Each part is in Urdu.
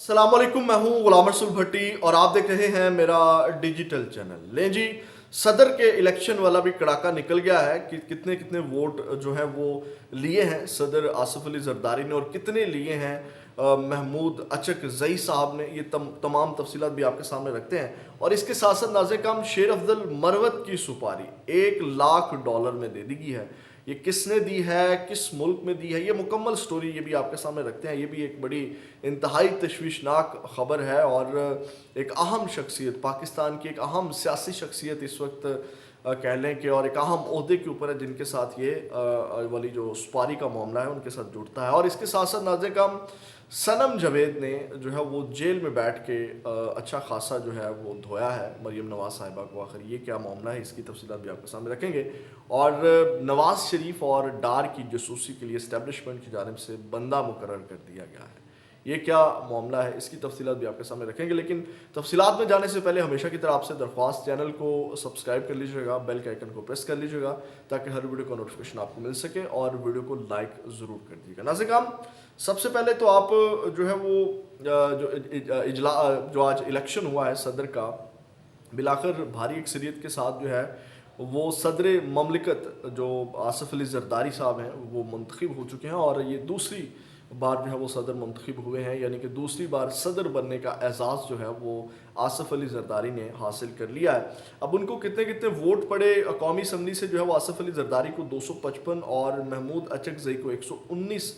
السلام علیکم، میں ہوں غلام رسول بھٹی اور آپ دیکھ رہے ہیں میرا ڈیجیٹل چینل۔ لیں جی، صدر کے الیکشن والا بھی کڑاکا نکل گیا ہے کہ کتنے کتنے ووٹ جو ہیں وہ لیے ہیں صدر آصف علی زرداری نے، اور کتنے لیے ہیں محمود اچک زئی صاحب نے۔ یہ تمام تفصیلات بھی آپ کے سامنے رکھتے ہیں، اور اس کے ساتھ ساتھ ناظر کام شیر افضل مروت کی سپاری $1,00,000 میں دے دی گئی ہے۔ یہ کس نے دی ہے، کس ملک میں دی ہے، یہ مکمل سٹوری یہ بھی آپ کے سامنے رکھتے ہیں۔ یہ بھی ایک بڑی انتہائی تشویشناک خبر ہے، اور ایک اہم شخصیت، پاکستان کی ایک اہم سیاسی شخصیت اس وقت کہہ لیں کہ، اور ایک اہم عہدے کے اوپر ہے جن کے ساتھ یہ والی جو سپاری کا معاملہ ہے ان کے ساتھ جڑتا ہے۔ اور اس کے ساتھ ساتھ ناظر کام صنم جاوید نے جو ہے وہ جیل میں بیٹھ کے اچھا خاصا جو ہے وہ دھویا ہے مریم نواز صاحبہ کو۔ آخر یہ کیا معاملہ ہے، اس کی تفصیلات بھی آپ کے سامنے رکھیں گے۔ اور نواز شریف اور ڈار کی جاسوسی کے لیے اسٹیبلشمنٹ کی جانب سے بندہ مقرر کر دیا گیا ہے، یہ کیا معاملہ ہے، اس کی تفصیلات بھی آپ کے سامنے رکھیں گے۔ لیکن تفصیلات میں جانے سے پہلے ہمیشہ کی طرح آپ سے درخواست، چینل کو سبسکرائب کر لیجیے گا، بیل کے آئیکن کو پریس کر لیجیے گا تاکہ ہر ویڈیو کا نوٹیفیکیشن آپ کو مل سکے، اور ویڈیو کو لائک ضرور کر دیجیے گا۔ ناظرین کرام، سب سے پہلے تو آپ جو ہے وہ جو آج الیکشن ہوا ہے صدر کا، بلاخر بھاری اکثریت کے ساتھ جو ہے وہ صدر مملکت جو آصف علی زرداری صاحب ہیں وہ منتخب ہو چکے ہیں، اور یہ دوسری بار جو ہے وہ صدر منتخب ہوئے ہیں، یعنی کہ دوسری بار صدر بننے کا اعزاز جو ہے وہ آصف علی زرداری نے حاصل کر لیا ہے۔ اب ان کو کتنے کتنے ووٹ پڑے، قومی اسمبلی سے جو ہے وہ آصف علی زرداری کو 255 اور محمود اچک زئی کو 119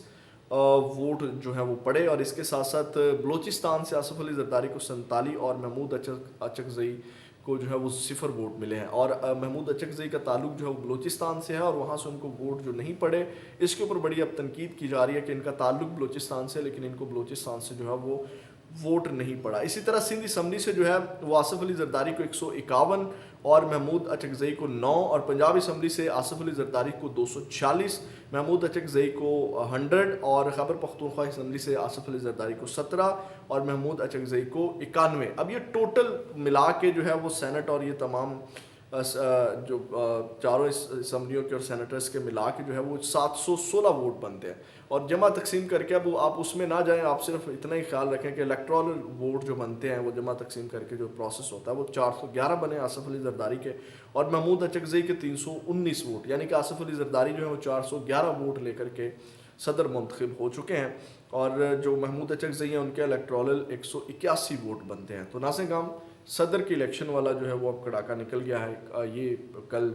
ووٹ جو ہیں وہ پڑے، اور اس کے ساتھ ساتھ بلوچستان سے آصف علی زرداری کو 47 اور محمود اچک زئی کو جو ہے وہ 0 ووٹ ملے ہیں۔ اور محمود اچک زئی کا تعلق جو ہے وہ بلوچستان سے ہے، اور وہاں سے ان کو ووٹ جو نہیں پڑے اس کے اوپر بڑی اب تنقید کی جا رہی ہے کہ ان کا تعلق بلوچستان سے، لیکن ان کو بلوچستان سے جو ہے وہ ووٹ نہیں پڑا۔ اسی طرح سندھ اسمبلی سے جو ہے وہ آصف علی زرداری کو 151 اور محمود اچک زئی کو 9، اور پنجاب اسمبلی سے آصف علی زرداری کو 246، محمود اچک زئی کو 100، اور خیبر پختونخوا اسمبلی سے آصف علی زرداری کو 17 اور محمود اچک زئی کو 91۔ اب یہ ٹوٹل ملا کے جو ہے وہ سینٹ اور یہ تمام جو چاروں اسمبلیوں کے اور سینیٹرز کے ملا کے جو ہے وہ 716 ووٹ بنتے ہیں، اور جمع تقسیم کر کے اب آپ اس میں نہ جائیں، آپ صرف اتنا ہی خیال رکھیں کہ الیکٹرال ووٹ جو بنتے ہیں وہ جمع تقسیم کر کے جو پروسیس ہوتا ہے وہ 411 بنے آصف علی زرداری کے، اور محمود اچک زئی کے 319 ووٹ، یعنی کہ آصف علی زرداری جو ہے وہ 411 ووٹ لے کر کے صدر منتخب ہو چکے ہیں، اور جو محمود اچک زئی ہیں ان کے الیکٹرال 181 ووٹ بنتے ہیں۔ تو ناظرین کرام، صدر کی الیکشن والا جو ہے وہ اب کڑاکا نکل گیا ہے۔ یہ کل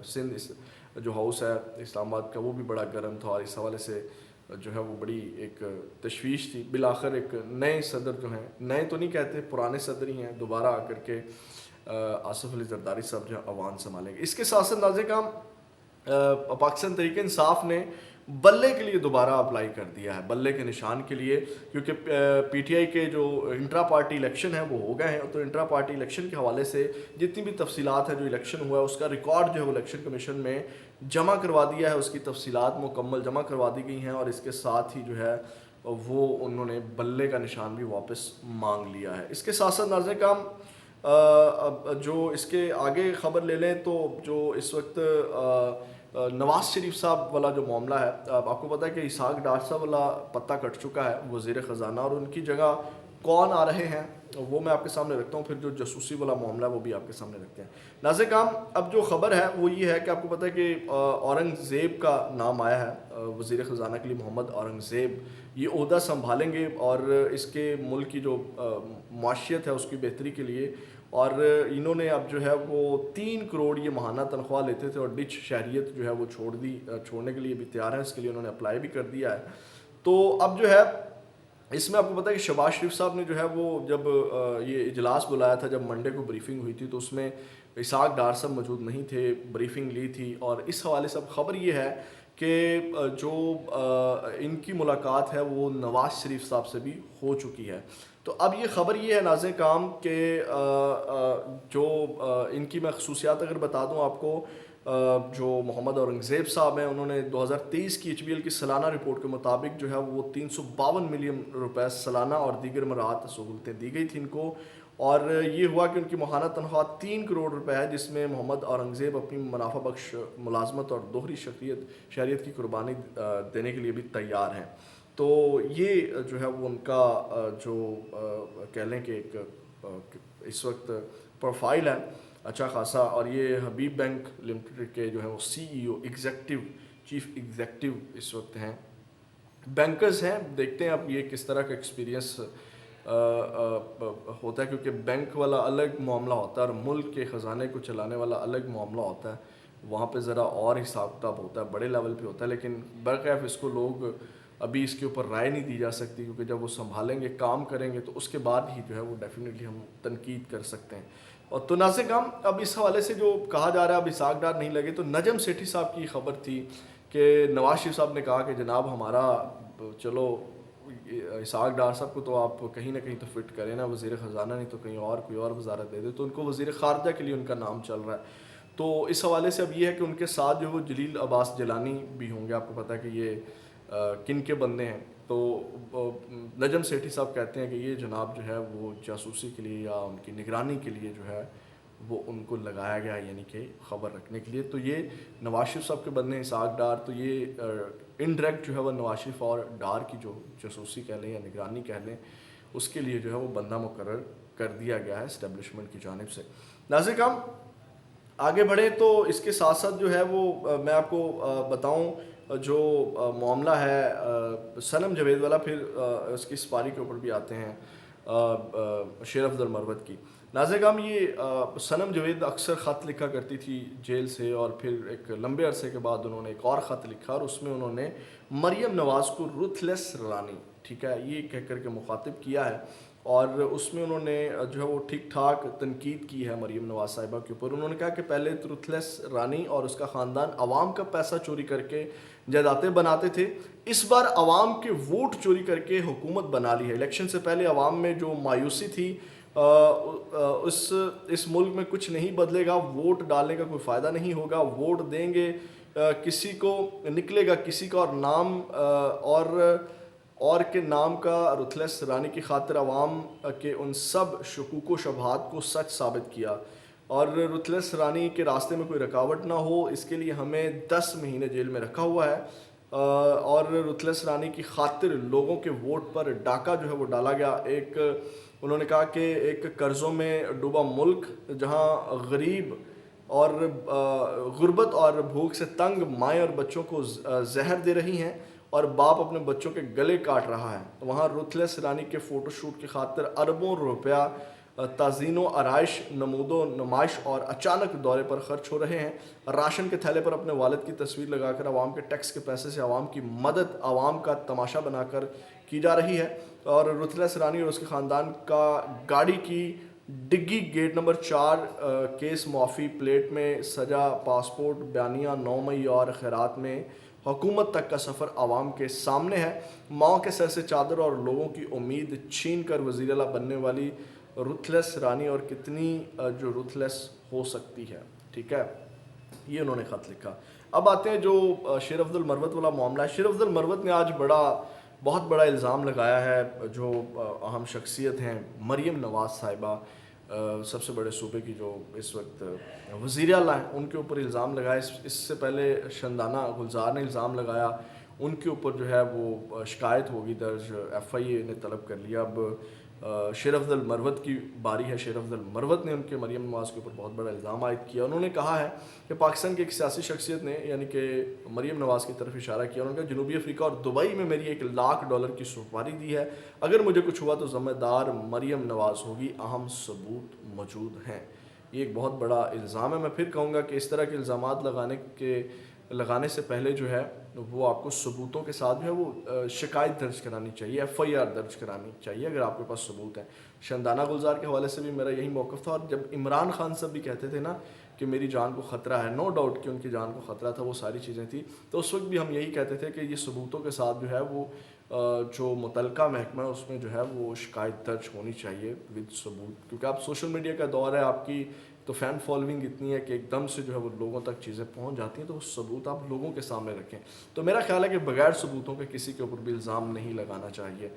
سندھ جو ہاؤس ہے اسلام آباد کا وہ بھی بڑا گرم تھا، اور اس حوالے سے جو ہے وہ بڑی ایک تشویش تھی۔ بالآخر ایک نئے صدر جو ہیں، نئے تو نہیں کہتے، پرانے صدر ہی ہیں، دوبارہ آ کر کے آصف علی زرداری صاحب جو ہے عوام سنبھالیں گے۔ اس کے ساتھ ساتھ ناظرین کرام، پاکستان تحریک انصاف نے بلے کے لیے دوبارہ اپلائی کر دیا ہے، بلے کے نشان کے لیے، کیونکہ پی ٹی آئی کے جو انٹرا پارٹی الیکشن ہیں وہ ہو گئے ہیں، تو انٹرا پارٹی الیکشن کے حوالے سے جتنی بھی تفصیلات ہیں جو الیکشن ہوا ہے اس کا ریکارڈ جو ہے وہ الیکشن کمیشن میں جمع کروا دیا ہے، اس کی تفصیلات مکمل جمع کروا دی گئی ہیں، اور اس کے ساتھ ہی جو ہے وہ انہوں نے بلے کا نشان بھی واپس مانگ لیا ہے۔ اس کے ساتھ ساتھ ناظرین کرام، جو اس کے آگے خبر لے لیں تو جو اس وقت نواز شریف صاحب والا جو معاملہ ہے، آپ کو پتہ ہے کہ اسحاق ڈار صاحب والا پتہ کٹ چکا ہے وزیر خزانہ، اور ان کی جگہ کون آ رہے ہیں وہ میں آپ کے سامنے رکھتا ہوں، پھر جو جاسوسی والا معاملہ ہے وہ بھی آپ کے سامنے رکھتے ہیں۔ ناظرین کرام، اب جو خبر ہے وہ یہ ہے کہ آپ کو پتہ ہے کہ اورنگ زیب کا نام آیا ہے وزیر خزانہ کے لیے، محمد اورنگ زیب یہ عہدہ سنبھالیں گے، اور اس کے ملک کی جو معاشیت ہے اس کی بہتری کے لیے، اور انہوں نے اب جو ہے وہ 3 کروڑ یہ ماہانہ تنخواہ لیتے تھے، اور ڈچ شہریت جو ہے وہ چھوڑنے کے لیے بھی تیار ہیں، اس کے لیے انہوں نے اپلائی بھی کر دیا ہے۔ تو اب جو ہے اس میں آپ کو پتہ ہے کہ شہباز شریف صاحب نے جو ہے وہ جب یہ اجلاس بلایا تھا، جب منڈے کو بریفنگ ہوئی تھی، تو اس میں اسحاق ڈار صاحب موجود نہیں تھے، بریفنگ لی تھی، اور اس حوالے سے اب خبر یہ ہے کہ جو ان کی ملاقات ہے وہ نواز شریف صاحب سے بھی ہو چکی ہے۔ تو اب یہ خبر یہ ہے ناظرین کرام کہ جو ان کی میں خصوصیات اگر بتا دوں آپ کو، جو محمد اورنگ زیب صاحب ہیں انہوں نے 2023 کی HBL کی سالانہ رپورٹ کے مطابق جو ہے وہ 352 ملین روپے سالانہ اور دیگر مراعات سہولتیں دی گئی تھیں ان کو، اور یہ ہوا کہ ان کی ماہانہ تنخواہ 3 کروڑ روپے ہے، جس میں محمد اورنگ زیب اپنی منافع بخش ملازمت اور دوہری شہریت کی قربانی دینے کے لیے بھی تیار ہیں۔ تو یہ جو ہے وہ ان کا جو کہہ لیں کہ ایک اس وقت پروفائل ہے اچھا خاصا. اور یہ حبیب بینک لمیٹڈ کے جو ہے وہ سی ای او چیف ایگزیکٹو اس وقت ہیں, بینکرز ہیں. دیکھتے ہیں اب یہ کس طرح کا ایکسپیرینس ہوتا ہے, کیونکہ بینک والا الگ معاملہ ہوتا ہے اور ملک کے خزانے کو چلانے والا الگ معاملہ ہوتا ہے. وہاں پہ ذرا اور حساب کتاب ہوتا ہے, بڑے لیول پہ ہوتا ہے, لیکن برخلاف اس کو لوگ ابھی اس کے اوپر رائے نہیں دی جا سکتی, کیونکہ جب وہ سنبھالیں گے کام کریں گے تو اس کے بعد ہی جو ہے وہ ڈیفینیٹلی ہم تنقید کر سکتے ہیں. اور تو ناظرین کرام, اب اس حوالے سے جو کہا جا رہا ہے اب اسحاق ڈار نہیں لگے, تو نجم سیٹھی صاحب کی خبر تھی کہ نواز شریف صاحب نے کہا کہ جناب ہمارا چلو اسحاق ڈار صاحب کو تو آپ کہیں نہ کہیں تو فٹ کریں نا وزیر خزانہ, نہیں تو کہیں اور کوئی اور وزارت دے دے. تو ان کو وزیر خارجہ کے لیے ان کا نام چل رہا ہے. تو اس حوالے سے اب یہ ہے کہ ان کے ساتھ جو وہ جلیل عباس جیلانی بھی ہوں گے. آپ کو پتہ ہے کہ یہ کن کے بندے ہیں. تو نجم سیٹھی صاحب کہتے ہیں کہ یہ جناب جو ہے وہ جاسوسی کے لیے یا ان کی نگرانی کے لیے جو ہے وہ ان کو لگایا گیا, یعنی کہ خبر رکھنے کے لیے. تو یہ نواز شریف صاحب کے بندے ہیں اسحاق ڈار, تو یہ انڈائریکٹ جو ہے وہ نواز شریف اور ڈار کی جو جاسوسی کہہ لیں یا نگرانی کہہ لیں اس کے لیے جو ہے وہ بندہ مقرر کر دیا گیا ہے اسٹیبلشمنٹ کی جانب سے. ناظرین کرام آگے بڑھیں تو اس کے ساتھ ساتھ جو ہے وہ میں آپ کو بتاؤں جو معاملہ ہے صنم جاوید والا, پھر اس کی سپاری کے اوپر بھی آتے ہیں شیر افضل مروت کی. ناظرین کرام یہ صنم جاوید اکثر خط لکھا کرتی تھی جیل سے, اور پھر ایک لمبے عرصے کے بعد انہوں نے ایک اور خط لکھا اور اس میں انہوں نے مریم نواز کو رuthless رانی, ٹھیک ہے, یہ کہہ کر کے مخاطب کیا ہے. اور اس میں انہوں نے جو ہے وہ ٹھیک ٹھاک تنقید کی ہے مریم نواز صاحبہ کے اوپر. انہوں نے کہا کہ پہلے تو رuthless رانی اور اس کا خاندان عوام کا پیسہ چوری کر کے جائیدادیں بناتے تھے, اس بار عوام کے ووٹ چوری کر کے حکومت بنا لی ہے. الیکشن سے پہلے عوام میں جو مایوسی تھی اس ملک میں کچھ نہیں بدلے گا, ووٹ ڈالنے کا کوئی فائدہ نہیں ہوگا, ووٹ دیں گے کسی کو نکلے گا کسی کا, اور نام اور کے نام کا رuthless رانی کی خاطر عوام کے ان سب شکوک و شبہات کو سچ ثابت کیا, اور ruthless رانی کے راستے میں کوئی رکاوٹ نہ ہو اس کے لیے ہمیں 10 مہینے جیل میں رکھا ہوا ہے. اور ruthless رانی کی خاطر لوگوں کے ووٹ پر ڈاکہ جو ہے وہ ڈالا گیا. ایک انہوں نے کہا کہ ایک قرضوں میں ڈوبا ملک جہاں غریب اور غربت اور بھوک سے تنگ مائیں اور بچوں کو زہر دے رہی ہیں اور باپ اپنے بچوں کے گلے کاٹ رہا ہے, وہاں ruthless رانی کے فوٹو شوٹ کی خاطر اربوں روپیہ تزئین و آرائش, نمود و نمائش اور اچانک دورے پر خرچ ہو رہے ہیں. راشن کے تھیلے پر اپنے والد کی تصویر لگا کر عوام کے ٹیکس کے پیسے سے عوام کی مدد عوام کا تماشا بنا کر کی جا رہی ہے. اور ruthless رانی اور اس کے خاندان کا گاڑی کی ڈگی گیٹ نمبر 4 کیس معافی پلیٹ میں سجا پاسپورٹ بیانیہ 9 مئی اور خیرات میں حکومت تک کا سفر عوام کے سامنے ہے. ماؤں کے سر سے چادر اور لوگوں کی امید چھین کر وزیر اعلیٰ بننے والی ruthless رانی اور کتنی جو ruthless ہو سکتی ہے, ٹھیک ہے, یہ انہوں نے خط لکھا. اب آتے ہیں جو شیر افضل مروت والا معاملہ ہے. شیر افضل مروت نے آج بہت بڑا الزام لگایا ہے, جو اہم شخصیت ہیں مریم نواز صاحبہ, سب سے بڑے صوبے کی جو اس وقت وزیر اعلیٰ ہیں, ان کے اوپر الزام لگایا. اس سے پہلے شندانہ گلزار نے الزام لگایا, ان کے اوپر جو ہے وہ شکایت ہوگی درج, FIA نے طلب کر لیا. اب شیر افضل مروت کی باری ہے. شیر افضل مروت نے ان کے مریم نواز کے اوپر بہت بڑا الزام عائد کیا. انہوں نے کہا ہے کہ پاکستان کی ایک سیاسی شخصیت نے یعنی کہ مریم نواز کی طرف اشارہ کیا. انہوں نے کہا جنوبی افریقہ اور دبئی میں میری $1,00,000 کی سپاری دی ہے, اگر مجھے کچھ ہوا تو ذمہ دار مریم نواز ہوگی, اہم ثبوت موجود ہیں. یہ ایک بہت بڑا الزام ہے. میں پھر کہوں گا کہ اس طرح کے الزامات لگانے سے پہلے جو ہے وہ آپ کو ثبوتوں کے ساتھ جو ہے وہ شکایت درج کرانی چاہیے, FIR درج کرانی چاہیے اگر آپ کے پاس ثبوت ہے. شندانہ گلزار کے حوالے سے بھی میرا یہی موقف تھا, اور جب عمران خان صاحب بھی کہتے تھے نا کہ میری جان کو خطرہ ہے, نو ڈاؤٹ کہ ان کی جان کو خطرہ تھا, وہ ساری چیزیں تھیں, تو اس وقت بھی ہم یہی کہتے تھے کہ یہ ثبوتوں کے ساتھ جو ہے وہ جو متعلقہ محکمہ ہے اس میں جو ہے وہ شکایت درج ہونی چاہیے ود ثبوت, کیونکہ آپ سوشل میڈیا کا دور ہے, آپ کی تو فین فالوئنگ اتنی ہے کہ ایک دم سے جو ہے وہ لوگوں تک چیزیں پہنچ جاتی ہیں, تو وہ ثبوت آپ لوگوں کے سامنے رکھیں. تو میرا خیال ہے کہ بغیر ثبوتوں کے کسی کے اوپر بھی الزام نہیں لگانا چاہیے.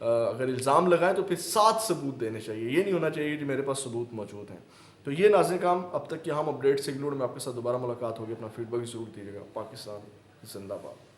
اگر الزام لگائیں تو پھر 7 ثبوت دینے چاہیے, یہ نہیں ہونا چاہیے کہ میرے پاس ثبوت موجود ہیں. تو یہ ناظرین کرام اب تک کہ ہم اپڈیٹ سے اگنور میں آپ کے ساتھ دوبارہ ملاقات ہوگی. اپنا فیڈ بیک ضرور دیجیے گا. پاکستان زندہ باد.